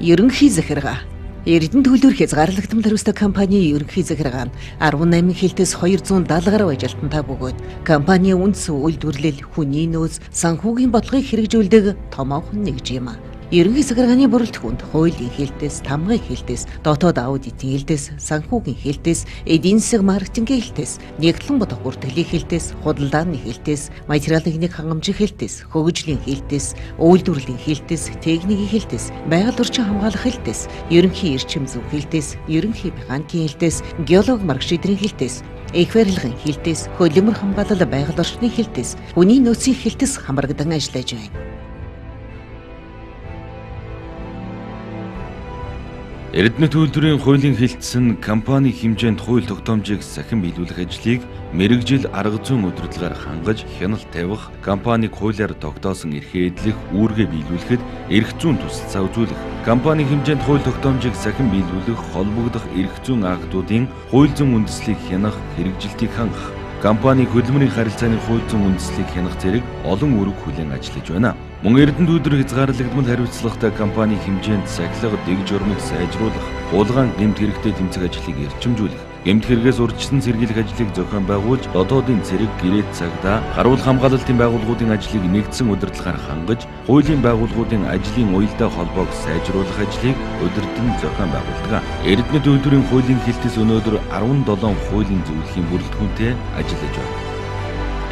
Ерөнхий захиргаа. Эрдэнэ төлөөр хязгаарлагдмал хариуцлага компанийн ерөнхий захиргаа нь 18 хэлтээс 270 гаруй ажилтнтай бөгөөд компани үндэс үйлдвэрлэл, хүний нөөц, санхүүгийн бодлогыг хэрэгжүүлдэг томоохон нэгж юм. Ерөнхий захиргааны бүрэлдэхүүнд хуулийн хэлтээс, тамгын хэлтээс, дотоод аудитын хэлтээс, санхүүгийн хэлтээс, эдийн засаг маркетингийн хэлтээс, нэгтлэн бодох бүртгэлийн хэлтээс, худалдааны хэлтээс, материалын нэг хангамжийн хэлтээс, хөгжлийн хэлтээс, үйлдвэрлэлийн хэлтээс, техникийн хэлтээс, байгаль орчин хамгаалах хэлтээс, ерөнхий эрчим зүйн хэлтээс, ерөнхий механикийн хэлтээс, геологи марк шийдрийн хэлтээс, их барилгын хэлтээс, хөлөмөр хамгаалал байгаль орчны хэлтээс, хүний нөөцийн хэлтээс хамрагдан ажиллаж байна. Эрдэнэ төлөвлөрийн хуулийн хэлтсэн компани хэмжээнд хууль тогтоомжийг сахин биелүүлэх ажлыг мэргэжил арга зүйн удирдлагаар хангаж хяналт тавих, компаниг хуулиар тогтоосон эрхээ эдлэх, үүргээ биелүүлэхэд эрх зүйн туслалцаа үзүүлэх, компани хэмжээнд хууль тогтоомжийг сахин биелүүлэх, холбогдох эрх зүйн актуудын хууль зүйн үндэслэлийг хянах, хэрэгжилтийг хангах, компани хөдөлмөрийн харилцааны хууль зүйн үндэслэлийг хянах зэрэг олон үүрэг хүлээн ажиллаж байна. Мөн Эрдэнэ төлөвлөр хязгаарлагдмал хариуцлагатай компани хэмжээнд сахилга дэг журмыг сайжруулах, уулгаан гэмт хэрэгтэй тэмцэх ажлыг эрчимжүүлэх, гэмт хэрэгээс урьдчилан сэргийлэх ажлыг зохион байгуулж, дотоодын цэрэг, гэрээт цагдаа, гаруул хамгаалалтын байгууллагуудын ажлыг нэгдсэн удирдлагаар хангаж, хуулийн байгууллагуудын ажлын уялдаа холбоог сайжруулах ажлыг удирдан зохион байгуулдаг. Эрдэнэ төлөвлөрийн хуулийн хэлтээс өнөөдөр 17 хуулийн зөвлөхийн бүрэлдэхүүнтэй ажиллаж байна.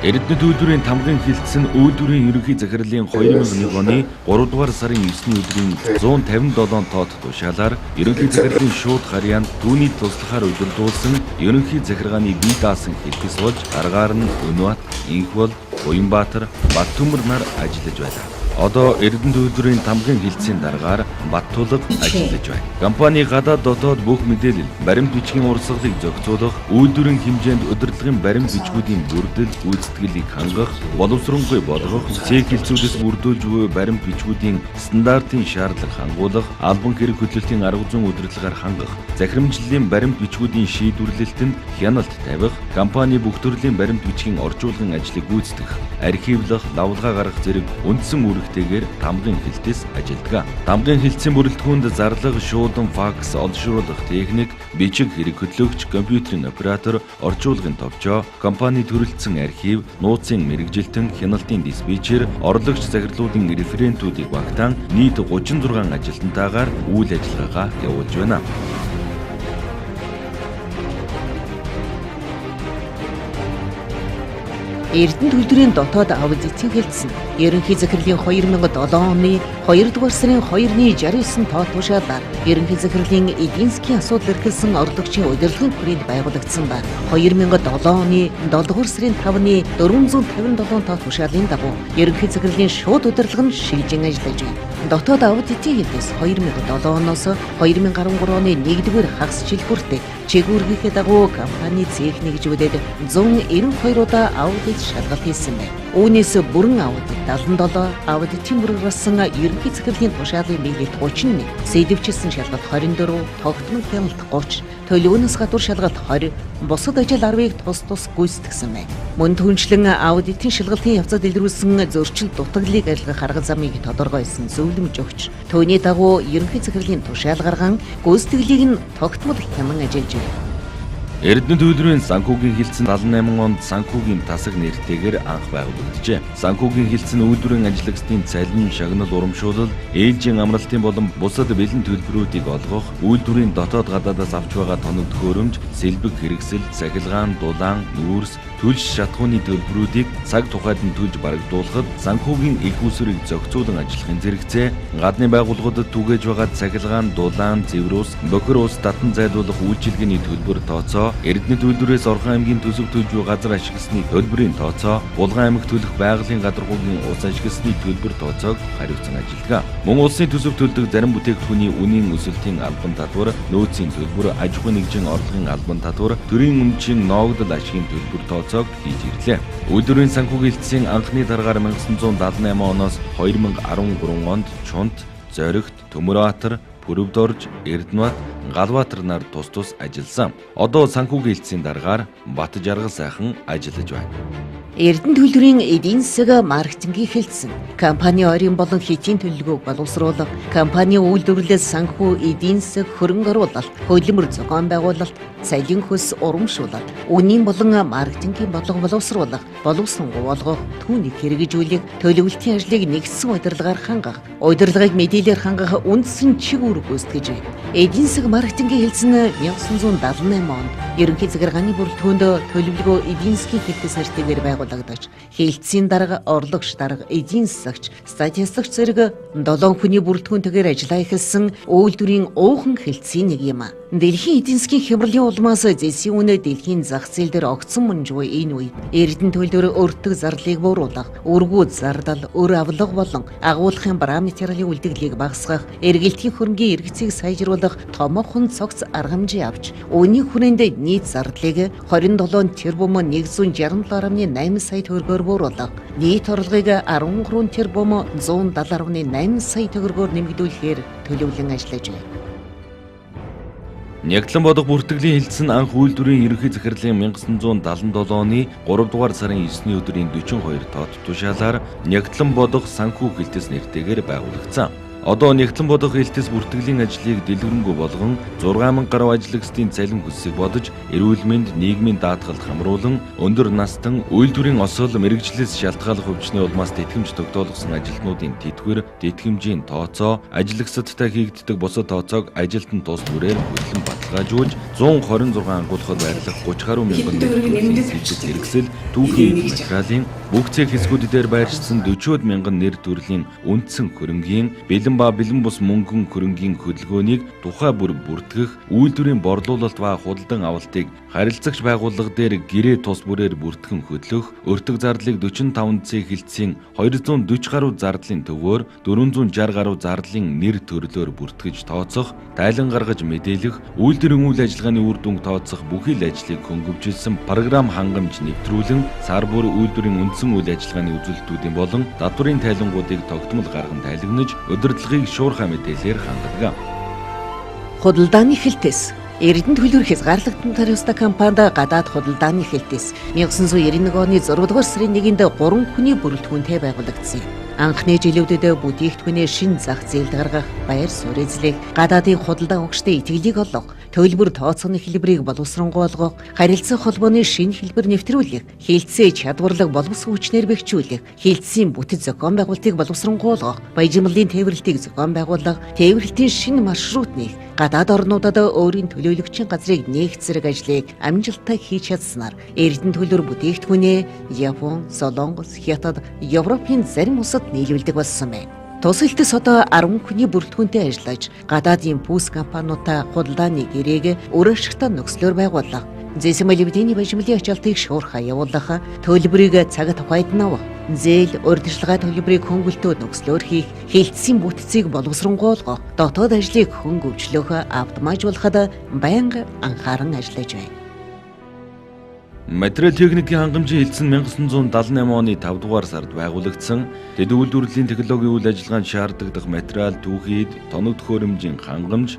Эрдэнэ төлөвлөрийн тамгын хэлтсэн үйлдвэрийн ерөнхий захирлын 2001 оны 3 дугаар сарын 9-ний өдрийн 157 тоот тушаалаар ерөнхий захирлын шууд харьяанд түүний туслахаар удирдуулсан ерөнхий захиргааны бие даасан хэлтээс болж аргаар нь Өнөөт, Инхбол, Буянбаатар, Баттөмөр нар ажиллаж байна. Одоо Эрдэнэ төлөвлөрийн тамгын хэлтсийн дараагаар Баттулга ажиллаж байна. Компани гадаад дотоод бүх мэдээлэл, баримт бичгийн урсгалыг зохицуулах, үйлдвэрийн хэмжээнд удирдлагын баримт бичгүүдийн бүрдэл, гүйцэтгэлийг хангах, боловсронгуй болгох, цэг хэлцүүдээс бүрдүүлж буй баримт бичгүүдийн стандартын шаардлага хангуулах, албан хэрэг хөтлөлтийн арга зүйн удирдлагаар хангах, захирамжлалын баримт бичгүүдийн шийдвэрлэлтэнд хяналт тавих, компани бүх төрлийн баримт бичгийн орчуулгын ажлыг гүйцэтгэх, архивлах, лавлгаа гаргах зэрэг үндсэн үүрэгтэйгээр тамгын хэлтээс ажилладаг. Тамгын хэлтсийн бүрэлдэхүүнд зарлага, шуудан, факс, олшруулах техник, бичиг хэрэг хөтлөгч, компьютерийн оператор, орчуулгын товчоо, компани төрөлдсөн архив, нууцын мэргэжилтэн, хяналтын диспетчер, орлогч захирлуудын референтүүдийг багтаан нийт 36 ажилтнтайгаар үйл ажиллагаагаа явуулж байна. Эрдэнэ төлөвлөрийн дотоод аудитын хэлтсэн ерөнхий захирлын 2007 оны 2 дугаар сарын 2-ны 69 тоот тушаалаар ерөнхий захирлын эдийн засгийн асуудал эрхэлсэн орлогчийн удирдлагын хүрээнд байгуулагдсан ба 2007 оны 7 дугаар сарын 5-ны 457 тоот тушаалын дагуу ерөнхий захирлын шууд удирдлага нь шилжин ажиллаж байна. Дотоод аудитын хэлтээс 2007 оноос 2013 оны 1-р хагас жил хүртэл чиглүүлгийн дагуу компани цэг нэгжүүдэд 192 удаа аудит шалгалт хийсэн байна. Үүнээс бүрэн аудит 77, аудитын бүрээр болсон ерөнхий захирлын тушаалын биелэлт 31, сэдвчилсэн шалгалт 24, тогтмол хяналт 30, төлөвнөөс гадуур шалгалт 20, бусад ажил 10-ыг тус гүйцэтгсэн байна. Мөн түншлэн аудитын шалгалтын явцад илрүүлсэн зөрчил дутагдлыг арилгах арга замыг тодорхойлсон зөвлөмж өгч, түүний дагуу ерөнхий захирлын тушаал гарган гүйцэтгэлийг нь тогтмол хянан ажиллаж байна. Эрдэнэ төлөвлөрийн санхүүгийн хэлтсэн 78 онд санхүүгийн тасаг нэртэйгээр анх байгуулагдажээ. Санхүүгийн хэлтсэн үйлдвэрийн ажиллагчдын цалин, шагнал, урамшуулал, ээлжийн амралтын болон бусад бэлэн төлбөрүүдийг олгох, үйлдвэрийн дотоод гадаадаас авч байгаа тоног төхөөрөмж, сэлбэг хэрэгсэл, цахилгаан, дулаан, нүүрс, төлш шатхууны төлбөрүүдийг цаг тухайд нь төлж барагдуулахад санхүүгийн их усрыг зохицуулан ажиллахын зэрэгцээ, гадны байгууллагуудад түгээж байгаа цахилгаан, дулаан, зэврүүс, бохир ус татан зайлуулах үйлчилгээний төлбөр тооцоо, Эрдэнэ төлөвлөрөөс Орхон аймгийн төсөв төлж буй газар ашигласны төлбөрийн тооцоо, Булган аймаг төлөх байгалийн гадаргуугийн ус ашигласны төлбөр тооцоог хариуцсан ажиллагаа. Мөн улсын төсөв төлдөг зарим бүтээгдэхүүний үнийн өсөлтийн албан татвар, нөөцийн төлбөр, аж ахуйн нэгжийн орлогын албан татвар, төрийн өмчийн ноогдол ашигын төлбөр тооцоог хийж ирлээ. Үйлдвэрийн санхүүгийн хэлтсийн анхны дараагаар 1978 оноос 2013 онд Чунт, Зоригт, Төмөрбаатар, Пүрөвдорж, Эрдэнэбат, Галбаатар нар тус ажилласан. Одоо санхүүгийн хэлтсийн дараагаар Бат Жаргал сайхан ажиллаж байна. Эрдэнэ төлбөрийн эдийн засаг маркетингийн хэлтсэн. Компани ойрын болон хэтийн төлөвлөгөөг боловсруулах, компани үйлдвэрлэлээс санхүү эдийн засаг хөрөнгө оруулалт, хөдөлмөр зохион байгуулалт, цалин хөлс урамшуулалт, үнийн болон маркетингийн бодлого боловсруулах, боловсронгуй болгох, түүнийг хэрэгжүүлэх, төлөвлөлтийн ажлыг нэгдсэн удирдлагаар хангах, удирдлагыг мэдээлэлээр хангах үндсэн чиг үүрэг гүйцэтгэж байна. Эдийн засаг маркетингийн хэлтсэн 1978 онд ерөнхий захиргааны бүрэлдэхүүнд төлөвлөгөө эдийн засгийн хэлтээс нэртэйгээр байгуулагдаж, хэлтсийн дарга, орлогч дарга, эдийн засагч, статистикч зэрэг 7 хүний бүрэлдэхүүнтэйгээр ажиллаа эхэлсэн үйлдвэрийн уухан хэлтсийн нэг юм. Дэлхийн эдийн засгийн хямралын улмаас зэлсийн үнэ дэлхийн зах зээл дээр огцон мунж буй энэ үед Эрдэнэ төлбөр өртөг зарлыг бууруулах, өргүүд зардал, өр авлага болон агуулгын параметрын үлдэгдлийг багасгах, эргэлтийн хөрөнгийн эргэцийг сайжруулах томоохон цогц арга хэмжээ авч, үүний хүрээнд нийт зардлыг 27 тэрбум 167.8 сая төгрөгөөр бууруулах, нийт орлогыг 13 тэрбум 170.8 сая төгрөгөөр нэмэгдүүлэхээр төлөвлөн ажиллаж байна. Нягтлан бодох бүртгэлийн хэлтсэн анх үйлдвэрийн ерөнхий захирлын 1977 оны 3 дугаар сарын 9-ний өдрийн 42 тоод тушаалаар Нягтлан бодох санхүү хэлтэс нэртэйгээр байгуулагдсан. Одоо Нягтлан бодох хэлтэс бүртгэлийн ажлыг дэлгэрэнгүй болгон 6000 гаруй ажиллагчдын цалин хөлсийг бодож, эрүүл мэнд, нийгмийн даатгалд хамруулан, өндөр настан үйлдвэрийн осол мэрэгжлээс шалтгааллах өвчний улмаас тэтгэмж тогтоолгосон ажилтнуудын тэтгэвэр, тэтгэмжийн тооцоо, ажиллагчдтай хийгддэг бусад тооцоог ажилтан тус бүрээр хөдлөн баталгаажуулж 126 ангуулахад байрлах 30 гаруй мянган хэрэгсэл, түүхийн материалын бүх цэг хэсгүүд дээр байршсан 40 мянган нэр төрлийн үндсэн хөрөнгийн бэлэн ба бэлэн бус мөнгөн хөрөнгийн хөдөлгөөнийг тухай бүр бүртгэх, үйлдвэрийн борлуулалт ба худалдан авалтыг харилцагч байгууллага дээр гэрээ тус бүрээр бүртгэн хөдлөх, өртөг зардлыг 45 цэг хэлтсийн 240 гаруй зардлын төвөөр 460 гаруй зардлын нэр төрлөөр бүртгэж тооцох, тайлан гаргаж мэдээлэх, үйлдвэрийн үйл ажиллагааны үр дүнг тооцох бүхий л ажлыг хөнгөвжилсэн програм хангамж нэвтрүүлэн сар бүр үйлдвэрийн үндсэн үйл ажиллагааны үзүүлэлтүүдийн болон татварын тайлангуудыг тогтмол гарган тайлагнаж, удирдлагыг шуурхай мэдээлэлээр хангадаг. Худалдааны хэлтэс. Эрдэнэ төлбөр хязгаарлагдсан тариустай компанид гадаад худалдааны хэлтэс 1991 оны 6 дугаар сарын 1-нд 3 хүний бүрэлдэхүүнтэй байгуулагдсан. Анхны жилүүдэд бүтээгдэхүүнээ шин зах зээлд гаргах, байр суурь эзлэх, гадаадын худалдаа өгчтэй итгэлийг олгох, төлбөр тооцооны хэлбэрийг боловсронгуй болгох, харилцаа холбооны шинэ хэлбэр нэвтрүүлэх, хэлтсээ чадварлаг боловсон хүчнээр бэхжүүлэх, хэлтсийн бүтэц зохион байгуулалтыг боловсронгуй болгох, баяжмалын тээвэрлэлтийг зохион байгуулах, тээвэрлэлтийн шинэ маршрут нээх, гадаад орнуудад өөрийн төлөөлөгчийн газрыг нээх зэрэг ажлыг амжилттай хийж чадсанаар Эрдэнэ төлбөр бүтээгдэхүүнээ Япон, Солонгос, Хятад, Европын зарим улсад нийлүүлдэг болсон байна. Тус хэлтэс одоо 10 хүний бүрэлдэхүүнтэй ажиллаж, гадаадын пүүс компаниудаа худалдааны гэрээг өөр ашигтай нөхцлөөр байгуулах, зэсмэлбэдийн баяжмалын ачаалтыг шуурхай явуулах, төлбөрийг цаг тухайд нь авах, зээл, урьдчилгаа төлбөрийг хөнгөлтөө нөхцлөөр хийх, хэлтсийн бүтцийг боловсронгуй болгох, дотоод ажлыг хөнгөвчлөх, автоматжуулахад байнга анхааран ажиллаж байна. Материал техникийн хангамжийн хэлтсэн 1978 оны 5 дугаар сард байгуулагдсан. Тэд үйлдвэрлэлийн технологийн үйл ажиллагаанд шаардлагадах материал, түүхийд, тоног төхөөрөмжийн хангамж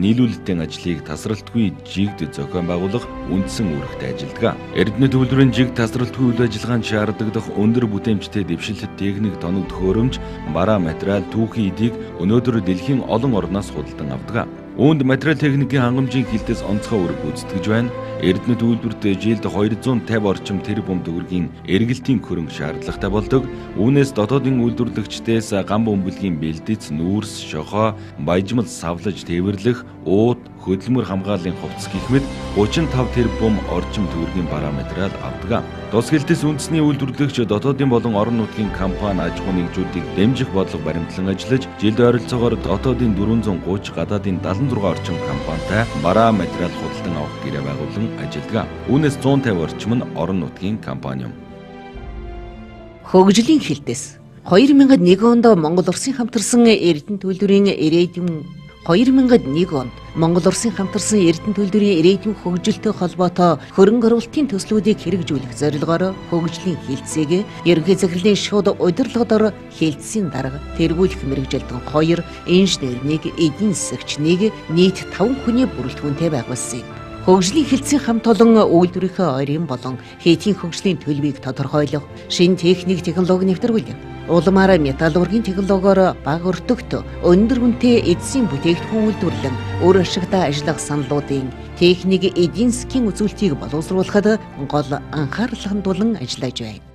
нийлүүлэлтийн ажлыг тасралтгүй жигд зохион байгуулах үндсэн үүрэгтэй ажилладаг. Эрдэнэ төлбөрийн жигд тасралтгүй үйл ажиллагаанд шаардлагадах өндөр бүтээмжтэй дэвшилт техник, тоног төхөөрөмж, бараа материал, түүхийн эдийг өнөөдөр дэлхийн олон орноос худалдан авдаг. Үүнд материал техникийн хангамжийн хэлтэс онцгой үүрэг гүйцэтгэж байна. Эрдэнэ төлбөрт жилд 250 орчим тэрбум төгрөгийн эргэлтийн хөрөнгө шаардлагатай болдог. Үүнээс дотоодын үйлдвэрлэгчдээс ган бөмбөлгийн бэлдэц, нүүрс, шохоо, баяжмал савлаж тээвэрлэх, ууд, хөдөлмөр хамгааллын хувцас гэх мэт 35 тэрбум орчим төгрөгийн бараа материал авдаг. Тус хэлтэс үндэсний үйлдвэрлэгч дотоодын болон орон нутгийн компани аж ахуй нэгжүүдийг дэмжих бодлого баримтлан ажиллаж, жилд ойролцоогоор дотоодын 430, гадаадын 76 орчим компанитай бараа материал худалдан авах гэрээ байгуулан ажилладаг. Үүнээс 150 орчим нь орон нутгийн компани юм. Хөгжлийн хэлтэс. 2001 онд Монгол Улсын хамтарсан Эрдэнэ төлбөрийн ирээдүйн 2001 онд Монгол Улсын хамтарсан Эрдэнэ төлбөрийн ирээдүйн хөгжилтэй холбоотой хөрөнгө оруулалтын төслүүдийг хэрэгжүүлэх зорилгоор хөгжлийн хэлтсийг ерөнхий захирлын шууд удирдлагаар хэлтсийн дарга тэргүүлэх мэргэжилтэн 2, инженер 1, эдийн засагч 1, нийт 5 хүний бүрэлдэхүүнтэй байгуулсан. Хөгжлийн хэлтсийн хамт олон үйлдвэрийнхээ ойрын болон хийтийн хөгжлийн төлөвийг тодорхойлох, шинэ техник технологи нэвтрүүлэх, улмаар металлургийн технологиор бага өртөгт өндөр үнэтэй эдсийн бүтээгдэхүүн үйлдвэрлэн үр ашигтай ажиллах саналуудын техник эдийн засгийн үзүүлэлтийг боловсруулахад гол анхаарал хандуулан ажиллаж байна.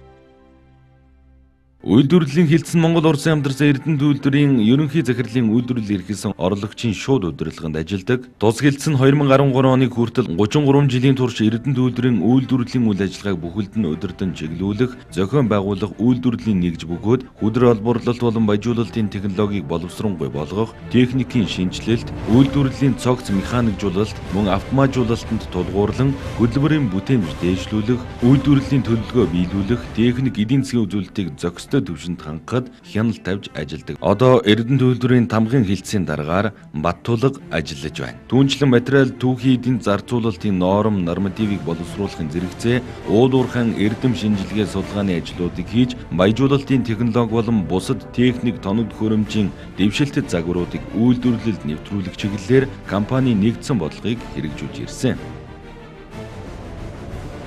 Үйлдвэрлэлийн хэлтсэн Монгол Улсын хамтарсан Эрдэнэт үйлдвэрийн ерөнхий захирлын үйлдвэрлэл эрхэлсэн орлогчийн шууд удирдлаганд ажилладаг. Тус хэлтсэн 2013 оны хүртэл 33 жилийн турш Эрдэнэт үйлдвэрийн үйлдвэрлэлийн үйл ажиллагааг бүхэлд нь удирдан чиглүүлэх, зохион байгуулах, үйлдвэрлэлийн нэгж бөгөөд хүдэр олборлолт болон баяжуулалтын технологиг боловсруулахгүй болгох, техникийн шинжилэлт, үйлдвэрлэлийн цогц механикжуулалт, мөн автоматжуулалтанд тулгуурлан хөдөлмөрийн бүтээмж дээшлүүлэх, үйлдвэрлэлийн төлөвлөгөө биелүүлэх, техник эдийн засгийн үзүүлэлтийг зохистой төвшөнд хангахад хяналт тавьж ажилладаг. Одоо Эрдэнэт үйлдвэрийн тамгын хэлтсийн дараагаар Баттулга ажиллаж байна. Түүнчлэн материал түүхий эдийн зарцуулалтын нормативыг боловсруулахын зэрэгцээ уулуурхан эрдэм шинжилгээ судалгааны ажлуудыг хийж, баяжуулалтын технологи болон бусад техник тоног төхөөрөмжийн дэвшилтэт загваруудыг үйлдвэрлэлд нэвтрүүлэх чиглэлээр компани нэгдсэн бодлогыг хэрэгжүүлж ирсэн.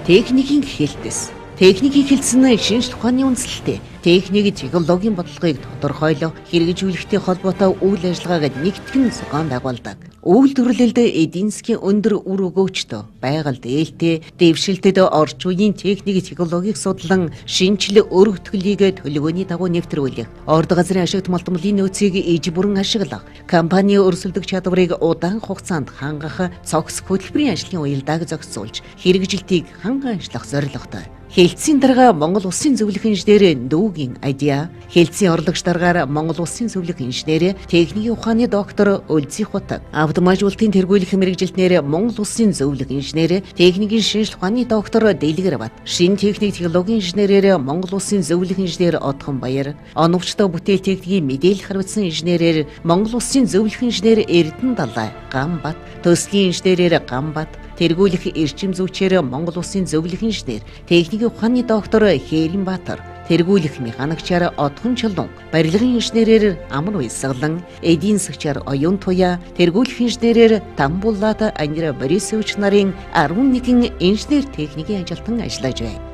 Техникийн хэлтс. Техникийн хэлтсэн шинжлэх ухааны үндэслэлтэй техник технологийн бодлогыг тодорхойлох, хэрэгжүүлэхтэй холбоотой үйл ажиллагааг нэгтгэн зохион байгуулдаг. Үйлдвэрлэлд эдийн засгийн өндөр үр өгөөчтэй, байгаль дээлтэй, дэвшилтэд орчин үеийн техник технологиг судлан шинжлэх өргөтгөлийг төлөвлөгөөний дагуу нэвтрүүлэх, орд газрын ашигт малтмлын нөөцийг иж бүрэн ашиглах, компани өрсөлдөх чадварыг удаан хугацаанд хангах, цогц хөтөлбөрийн ажлын уялдааг зохицуулж, хэрэгжилтийг ханган ажиллах зорилготой. Хэлтсийн дарга Монгол Улсын зөвлөх инженер Дүүгийн Адиа, хэлтсийн орлогч даргаар Монгол Улсын зөвлөх инженер техникийн ухааны доктор Өлзий Хутаг, автоматжуулалтын тэргүүлэх мэргэжилтнэр Монгол Улсын зөвлөх инженер техникийн шинжлэх ухааны доктор Дэлгэр Бат, шинэ техник технологийн инженерээр Монгол Улсын зөвлөх инженер Отхон Баяр, оновчтой бүтээл техникийн мэдээлэл харьцсан инженерээр Монгол Улсын зөвлөх инженер Эрдэнэ Далай, Гамбат, төслийн инженерээр Гамбат, тэргүүлэх эрчим зүйчээр Монгол Улсын зөвлөх инженер техникийн ухааны доктор Хэрэнбаатар, тэргүүлэх механикчаар Отхон Чулуун, барилгын инженерээр Амар Баясгалан, эдийн засгчаар Оюун Туяа, тэргүүлэх инженерээр Тамбуллаад Анира Борисович нарын 11 инженер техникийн ажилтан ажиллаж байна.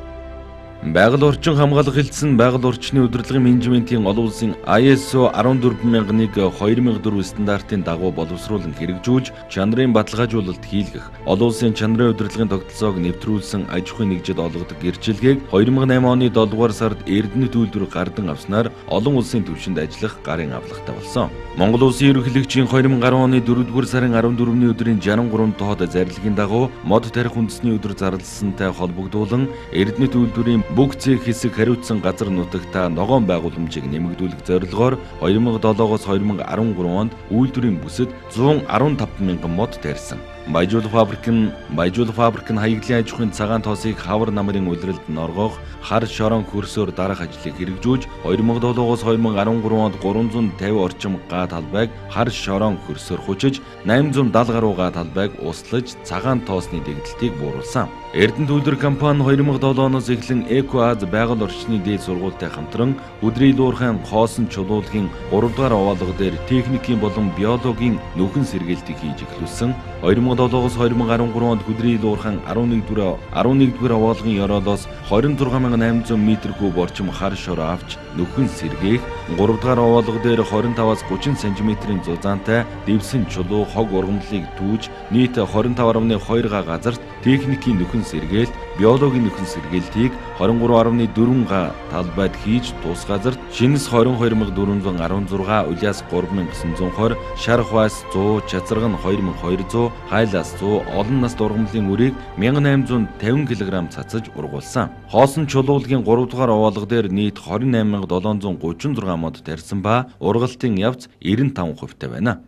Байгаль орчин хамгаалах хэлтсэн байгаль орчны удирдлагын менежментийн олон улсын ISO 14001/2004 стандартын дагуу боловсруулан хэрэгжүүлж, чанарын баталгаажуулалт хийлгэх, олон улсын чанарын удирдлагын тогтолцоог нэвтрүүлсэн аж ахуйн нэгжид олгодог гэрчлэгийг 2008 оны 7 дугаар сард Эрдэнэт үйлдвэр гардан авснаар олон улсын түвшинд ажиллах гарын авлагатай болсон. Монгол Улсын ерөнхийлөгчийн 2010 оны 4 дугаар сарын 14-ний өдрийн 63 тоод зарилгын дагуу мод тарих үндэсний өдөр зарлалсантай холбогдуулан Эрдэнэт үйлдвэрийн бүх зээх хэсэг хариуцсан газар нутагта ногоон байгууламжийг нэмэгдүүлэх зорилгоор 2007-оос 2013 онд үйлдвэрийн бүсэд 115 мянган мод тарьсан. Баяжуулах фабрик нь хаягдлын аж ахуйн цагаан тоосыг хавар намрын улиралд норгох, хар шорон хөрсөөр дарах ажлыг хэрэгжүүлж 2007-оос 2013 онд 350 орчим га талбайг хар шорон хөрсөөр хучиж 870 гаруй га талбайг услаж цагаан тоосны дэгдэлтийг бууруулсан. Эрдэнэт үйлдвэр компани 2007 оноос эхлэн Эко-Аз байгаль орчны дээд сургуультай хамтран өдрийн луурхайн хоосон чулуулгын 3 дугаар овоолго дээр техникийн болон биологийн нөхөн сэргээлтийг хийж эхлүүлсэн. 2007-оос 2013 онд өдрийн луурхайн 11 дугаар овоолгын ёроолоос 26800 м3 орчим хар шор авч нөхөн сэргээх, 3 дугаар овоолго дээр 25-аас 30 см-ийн зузаантай дэвсэн чулуу хог ургамлыг түүж нийт 25.2 га газарт техникийн нөхөн сэргээлт, биологийн нөхөн сэргээлтийг 23.4 га талбайд хийж тус газарт шинэс 22416, улиас 3920, шар хваас 100, чацарга нь 2200, хайлаас 100, олон наст ургамлын үрийг 1850 кг цацаж ургуулсан. Хоосон чулуулгын 3 дугаар овоолго дээр нийт 28736 мод тарьсан ба ургалтын явц 95% байна.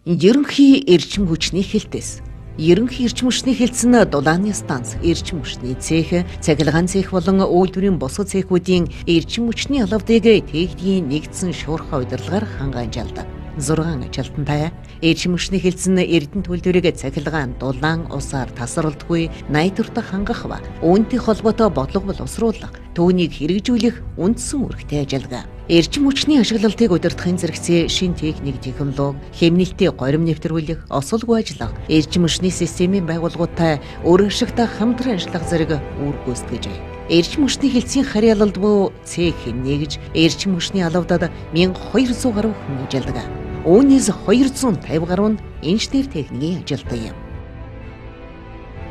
Ерөнхий эрчим хүчний хэлтээс. Ерөнхий эрчим хүчний хэлтсэн дулааны станц, эрчим хүчний цех, цахилгаан цех болон үйлдвэрийн бусад цехүүдийн эрчим хүчний алавдыг техникийн нэгдсэн шуурхай удирдлагаар ханган ажилладаг. 6 ажилтнтай ээжин мөчний хэлсэн Эрдэнэ төлөвлөрийг цахилгаан дулаан усаар тасралтгүй найдвартай хангах ба үүнтэй холбоотой бодлого боловсруулах, түүнийг хэрэгжүүлэх үндсэн үүрэгтэй ажиллагаа. Эрчим хүчний ашиглалтыг удирдахын зэрэгцээ шин техник, технологи, хэмнэлтээ горим нэвтрүүлэх, осолгүй ажиллах, эрчим хүчний системийн байгууллагуудтай өөр ашигтай хамтран ажиллах зэрэг үүрэг гүйцэтгэж байна. Эрчим хүчний хэлтсийн харьяалалд буюу цэг нэгж эрчим хүчний алавдад 1200 гаруй хүн ажилладаг. Үүнээс 250 гаруй нь инженер техникийн ажилтан юм.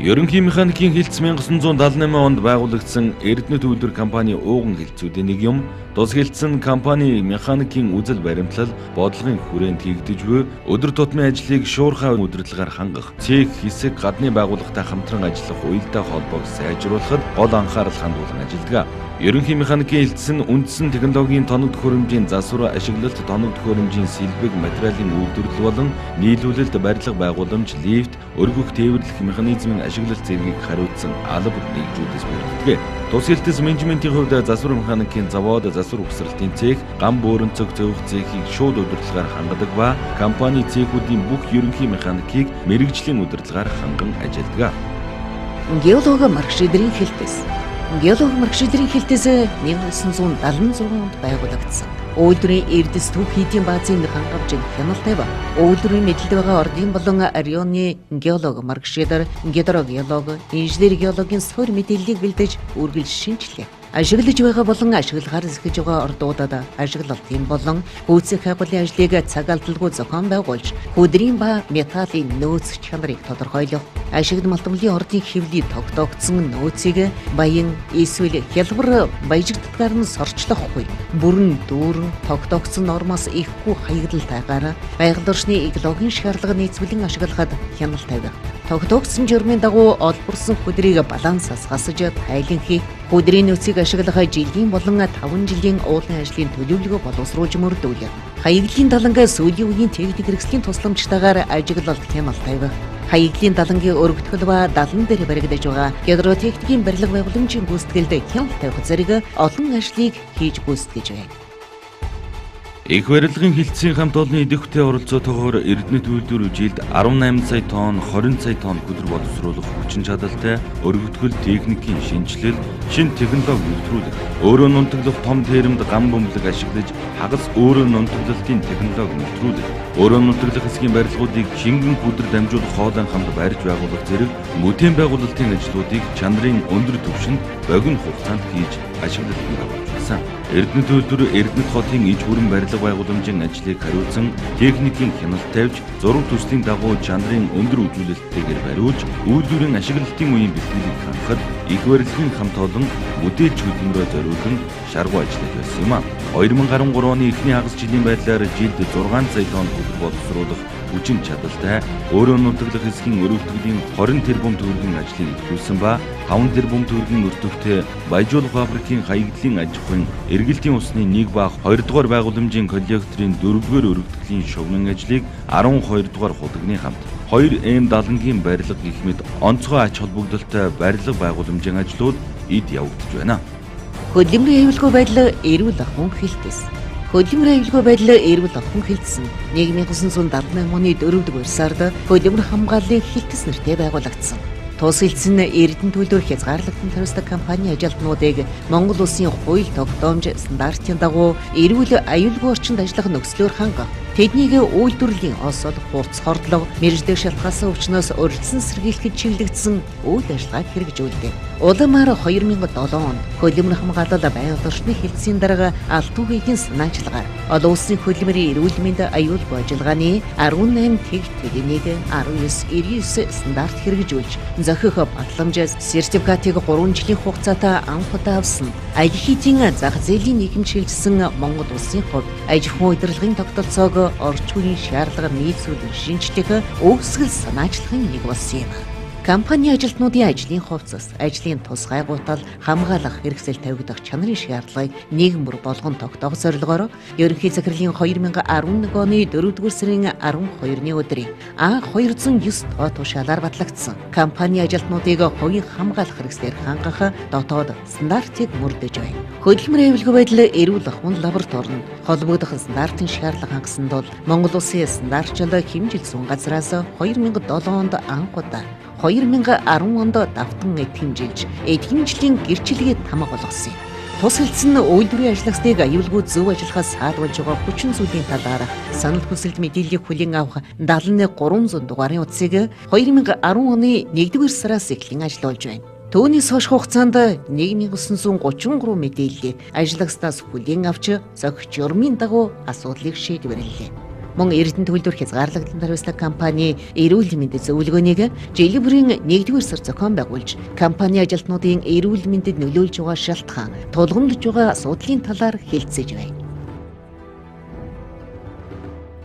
Ерөнхий механикийн хэлтс 1978 онд байгуулагдсан Эрдэнэ төлөвлөр компани ууган хэлтсүүдийн нэг юм. Тус хэлтс нь компани механикийн үзэл баримтлал, бодлогын хүрээнд хийгдэж буй өдөр тутмын ажлыг шуурхай удирдлагаар хангах, цэг хэсэг гадны байгууллагатай хамтран ажиллах уялдаа холбоог сайжруулахад гол анхаарал хандуулан ажилладаг. Ерөнхий механикийн хэлтс нь үндсэн технологийн тоног төхөөрөмжийн засвар ашиглалт, тоног төхөөрөмжийн сэлбэг материалын үйлдвэрлэл болон нийлүүлэлт, барилга байгууламж, лифт, өргөх тээвэрлэх механизмын ашиглалт зэргийг хариуцсан алба нэгжүүдээс бүрддэг. Тус хэлтс менежментийн хувьд засвар механикийн завод, засвар угсралтын цех, гам бөөрөнцөг зөөх цехийг шууд удирдлагаар хангадаг ба компани цехүүдийн бүх ерөнхий механикийг мэргэжлийн удирдлагаар ханган ажилладаг. Геолог маркшидрийн хэлтс. Геолог маркшидрийн хэлтс 1976 онд байгуулагдсан. Үйлдвэрийн эрдэс төв хийдийн баазын хангамж хяналттай ба үйлдвэрийн мэдлэг байгаа ордын болон районы геолог маркшидр, гидрогеолог, инженер геологийн суурь мэдээллийг бэлдэж үргэлж шинжилгээ. Ашиглаж байгаа болон ашиглахаар зэхэж байгаа ордуудад ашиглалтын болон гүйцэх хайгуулын ажлыг цаг алдалгүй зохион байгуулж, хөдрийн ба металлын нөөц чанарыг тодорхойлох, ашигт малтмлын ордын хэвлийг тогтоогдсон нөөцийг баян эсвэл хялбар баяжигддгаар нь сорчлохгүй, бүрэн дүүрэн тогтоогдсон нормоос ихгүй хаягдалтайгаар байгаль орчны экологийн шаардлага нийцүүлэн ашиглахад хяналт тавих. Тогтоогдсон журмын дагуу олборсон хөдрийг балансаас хасаж тайлан хийх, хөдрийн нөөцийг ашиглах жилийн болон 5 жилийн уулын ажлын төлөвлөгөө боловсруулж мөрдүүлэх. Хаягдлын далангаа сүүлийн үеийн техник хэрэгслийн тусламжтайгаар ажиглалт хяналт тавих. Хаягдлын далангийн өргөтгөл ба далан дээр баригдаж байгаа гидротехникийн барилга байгууламжийн гүйцэтгэлд хяналт тавих зэрэг олон ажлыг хийж гүйцэтгэж байна. Их барилгын хэлтсийн хамт олонны идэвхтэй оролцоотойгоор Эрдэнэ төлөвлөр жилд 18 сая тонн, 20 сая тонн хөдөр боловсруулах хүчин чадалтай өргөтгөл техникийн шинжилэл, шин технологи нэвтрүүлэх, өөрөө нунтаглах том терэмд гам бөмбөлөг ашиглаж хагас өөрөө нунтаглалтын технологи нэвтрүүлэх, өөрөө нунтаглах хэсгийн барилгуудыг шингэн хөдөр дамжуулах хоолойн хамт барьж байгуулах зэрэг мөтийн байгуулалтын ажлуудыг чанарын өндөр түвшинд богино хугацаанд хийж ашиглалтанд оруулсан. Эрдэнэ төлөвлөр Эрдэнэт хотын иж бүрэн барилга байгууламжийн ажлыг хариуцсан техникийн хяналт тавьж, зураг төслийн дагуу чанарын өндөр үзүүлэлттэйгээр бариулж, үйлдвэрийн ашиглалтын үеийн бэлтгэлийг хангахад их барилгын хамт олон мэдээлж хөдөлмөрөө зориулан шаргуу ажиллаж байсан юм а. 2013 оны эхний хагас жилийн байдлаар жилд 6 сая тонн хөдөр боловсруулах хүчин чадалтай өөрөө нутаглах хэсгийн өргөтгөлийн 20 тэрбум төгрөгийн ажлыг эхлүүлсэн ба 5 тэрбум төгрөгийн өртөгтэй баяжуулах фабрикийн хаягдлын аж ахуйн эргэлтийн усны 1 ба 2 дугаар байгууламжийн коллекторын 4-р өргөтгөлийн шугамын ажлыг 12 дугаар хулганы хамт 2М далангийн барилга гэх мэт онцгой ач холбогдолтой барилга байгууламжийн ажлууд эд явагдаж байна. Хөдөлмөрийн аюулгүй байдал эрүүл ахуйн хэлтс. Хөдөлмөрийн аюулгүй байдал эрүүл ахуйн хэлтс нь 1978 оны 4-р сард хөдөлмөр хамгааллын хэлтс нэртэй байгуулагдсан. Тус хэлтс нь Эрдэнэ төлөвлөр хязгаарлалтын төрөстэй компани ажилтнуудыг Монгол улсын хууль тогтоомж стандартын дагуу эрүүл аюулгүй орчинд ажиллах нөхцлөөр хангах, тэднийг үйлдвэрлэлийн осол, хурц хордлого, мэрждэг шалтгаалсан өвчнөөс урьдчилан сэргийлэхэд чиглэгдсэн үйл ажиллагааг хэрэгжүүлдэг. Улаанаар 2007 онд хөдөлмөр хамгаалал байгаль орчны хэлтсийн дарга Алтан үеийн санаачлагаар олон улсын хөдөлмөрийн эрүүл мэнд аюулгүй ажиллагааны 18 техникийг 1999 стандарт хэрэгжүүлж зохих батламж сертификатыг 3 жилийн хугацаатай анхудаа авсан. Аж ахуйн зах зээлийн нийгэм шилжсэн Монгол улсын хувьд аж ахуйн удирдлагын тогтолцоог орчин үеийн шаардлагаар нийцүүлэн шинжлэх, үүсгэл санаачлагын нэг болсон юм. Компани ажилтнуудын ажлын хувцас, ажлын тусгай гутал, хамгаалах хэрэгсэл тавигдах чанарын шаардлагыг нийгэм бүр болгон тогтоох зорилгоор ерөнхий захирлын 2011 оны 4-р сарын 12-ны өдрийн А209 тоо тушаалаар батлагдсан. Компани ажилтнуудыг хувийн хамгаалах хэрэгслээр хангах дотоод стандартыг мөрдөж байна. Хөдөлмөрийн аюулгүй байдал эрүүл ахуйн лабораторид холбогдох стандартын шаардлага хангасан тул Монгол Улсын стандартчил хэмжил зүүн газраас 2007 онд анх удаа 2010 онд давтан эдгэмжилж, эдгэмжлийн гэрчлэгийг тамга болгосон юм. Тус хэлсэн үйлдвэрийн ажиллагчдыг аюулгүй зөв ажиллахаас саадуулж байгаа хүчин зүйлийн талаар санал хүсэлт мэдээллийг хүлээн авах 7300 дугаарын утсыг 2010 оны 1-р сараас эхлэн ажиллуулж байна. Түүнээс хойш хугацаанд 1933 мэдээллийг ажиллагчдаас хүлээн авч зохиж журмын дагуу асуудлыг шийдвэрлэлээ. Мөн Эрдэнэ төлөвлөлт хязгаарлагдсан хариуцлага компани эрүүл мэндийн зөвлөгөөнийг жилийн бүрийн 1-р сар зохион байгуулж, компани ажилтнуудын эрүүл мэндэд нөлөөлж байгаа шалтгаан, тулгамдж байгаа асуудлын талаар хэлцээж байна.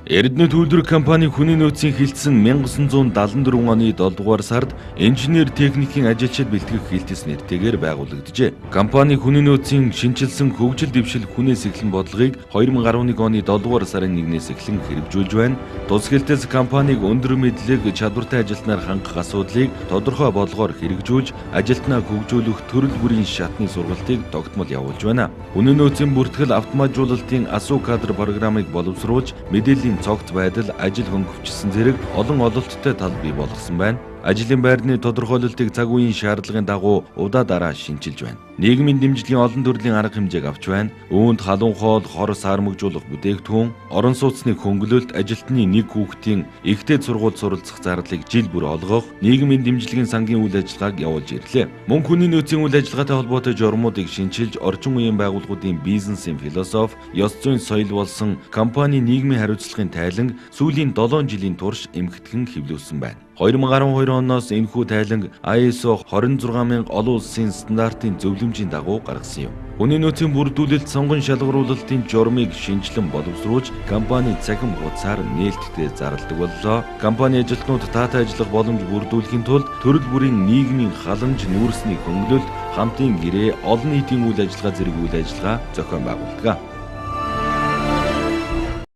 Эрдэнэ төлөвлөлт компани хүний нөөцийн хилцэн 1974 оны 7 дугаар сард инженер техникийн ажилчид бэлтгэх хилтэс нэртэйгээр байгуулагджээ. Компани хүний нөөцийн шинжилсэн хөгжил дэвшил хүнээс эхлэн бодлогыг 2011 оны 7 дугаар сарын 1-ээс эхлэн хэрэгжүүлж байна. Тус хилтэс компаниг өндөр мэдлэг чадвартай ажилтнаар хангах асуудлыг тодорхой бодлогоор хэрэгжүүлж, ажилтнаа хөгжүүлэх төрөл бүрийн шатны сургалтыг тогтмол явуулж байна. Хүний нөөцийн бүртгэл автоматжуулалтын асуу кадр программыг боловсруулж, мэдээллийн цогц байдал, ажил хөнгөвчлсөн зэрэг олон ололттой тал бий болгосон байна. Ажлын байрны тодорхойлолтыг цаг үеийн шаардлагын дагуу удаа дараа шинжилж байна. Нийгмийн дэмжлэгийн олон төрлийн арга хэмжээг авч байна. Үүнд халуун хоол, хор саармагжуулах бүтээгдэхүүн, орон сууцны хөнгөлөлт, ажилтны нэг хүүхдийн ихтэй сургуульд суралцах зардалыг жил бүр олгох, нийгмийн дэмжлэгийн сангийн үйл ажиллагааг явуулж ирлээ. Мөн хүний нөөцийн үйл ажиллагаатай холбоотой журмуудыг шинчилж, орчин үеийн байгууллагуудын бизнесийн философи, ёс зүйн соёл болсон компани нийгмийн хариуцлагын тайланг сүүлийн 7 жилийн турш эмхтгэн хэвлүүлсэн байна. 2012 оноос энэхүү тайланг ISO 26000 олон улсын стандартын зөвлөмжийн дагуу гаргасан юм. Хүний нөөцийн бүрдүүлэлт сонгон шалгаруулалтын журмыг шинжилэн боловсруулж, компани цахим хугацаар нээлттэй зарладаг боллоо. Компани ажилтнууд таатай ажиллах боломж бүрдүүлэхийн тулд төрөл бүрийн нийгмийн халамж, нүүрсний хөнгөлөлт, хамтын гэрээ, олон нийтийн үйл ажиллагаа зэрэг үйл ажиллагаа зохион байгуулдаг.